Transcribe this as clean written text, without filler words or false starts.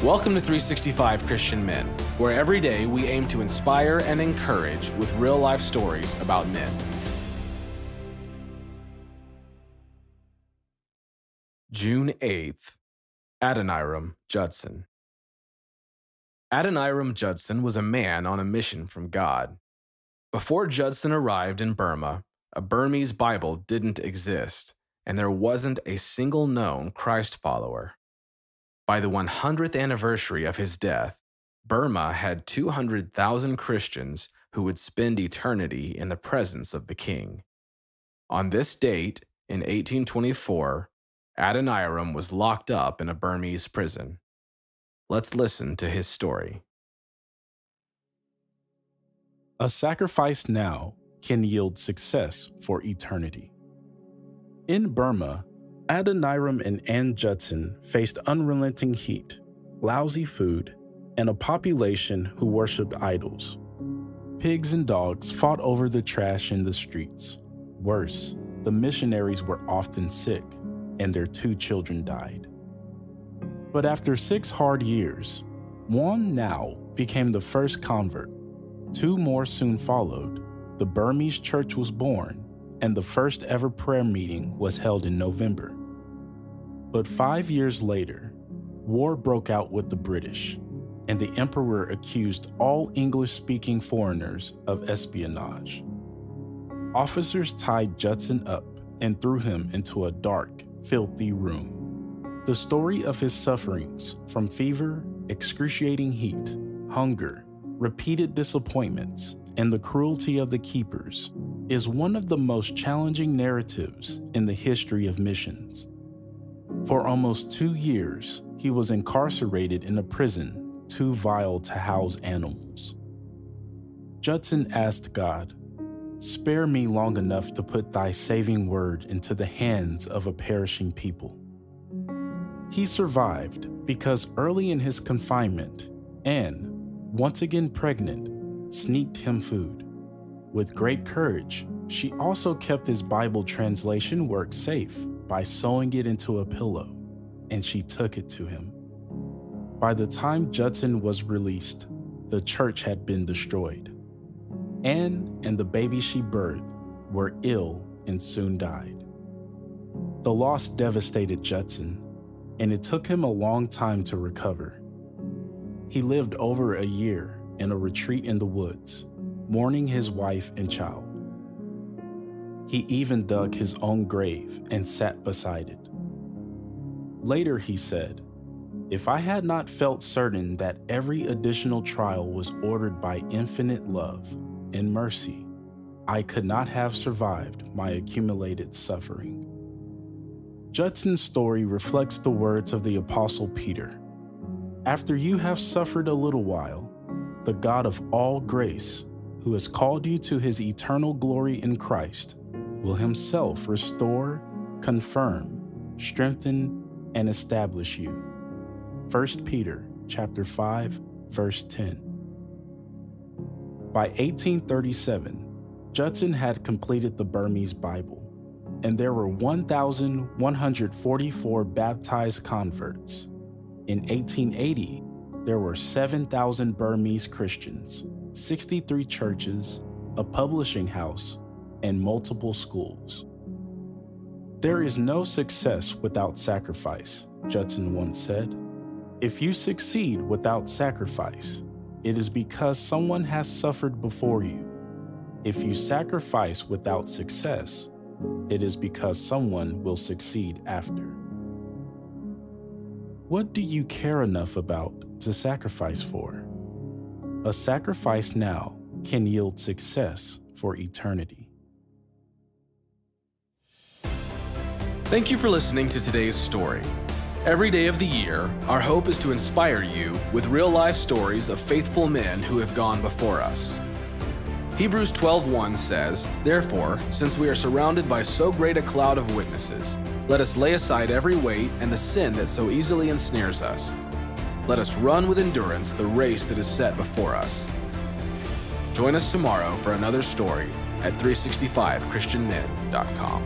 Welcome to 365 Christian Men, where every day we aim to inspire and encourage with real-life stories about men. June 8th, Adoniram Judson. Adoniram Judson was a man on a mission from God. Before Judson arrived in Burma, a Burmese Bible didn't exist, and there wasn't a single known Christ follower. By the 100th anniversary of his death, Burma had 200,000 Christians who would spend eternity in the presence of the king. On this date, in 1824, Adoniram was locked up in a Burmese prison. Let's listen to his story. A sacrifice now can yield success for eternity. In Burma, Adoniram and Ann Judson faced unrelenting heat, lousy food, and a population who worshipped idols. Pigs and dogs fought over the trash in the streets. Worse, the missionaries were often sick, and their 2 children died. But after 6 hard years, Won Now became the first convert. 2 more soon followed. The Burmese church was born, and the first ever prayer meeting was held in November. But 5 years later, war broke out with the British, and the emperor accused all English-speaking foreigners of espionage. Officers tied Judson up and threw him into a dark, filthy room. The story of his sufferings, from fever, excruciating heat, hunger, repeated disappointments, and the cruelty of the keepers, is one of the most challenging narratives in the history of missions. For almost 2 years, he was incarcerated in a prison too vile to house animals. Judson asked God, "Spare me long enough to put thy saving word into the hands of a perishing people." He survived because early in his confinement, Anne, once again pregnant, sneaked him food. With great courage, she also kept his Bible translation work safe by sewing it into a pillow, and she took it to him. By the time Judson was released, the church had been destroyed. Anne and the baby she birthed were ill and soon died. The loss devastated Judson, and it took him a long time to recover. He lived over a year in a retreat in the woods, mourning his wife and child. He even dug his own grave and sat beside it. Later he said, "If I had not felt certain that every additional trial was ordered by infinite love and mercy, I could not have survived my accumulated suffering." Judson's story reflects the words of the Apostle Peter. "After you have suffered a little while, the God of all grace, who has called you to his eternal glory in Christ, will himself restore, confirm, strengthen, and establish you." 1 Peter chapter 5, verse 10. By 1837, Judson had completed the Burmese Bible, and there were 1,144 baptized converts. In 1880, there were 7,000 Burmese Christians, 63 churches, a publishing house, and multiple schools. "There is no success without sacrifice," Judson once said. "If you succeed without sacrifice, it is because someone has suffered before you. If you sacrifice without success, it is because someone will succeed after." What do you care enough about to sacrifice for? A sacrifice now can yield success for eternity. Thank you for listening to today's story. Every day of the year, our hope is to inspire you with real-life stories of faithful men who have gone before us. Hebrews 12:1 says, "Therefore, since we are surrounded by so great a cloud of witnesses, let us lay aside every weight and the sin that so easily ensnares us. Let us run with endurance the race that is set before us." Join us tomorrow for another story at 365christianmen.com.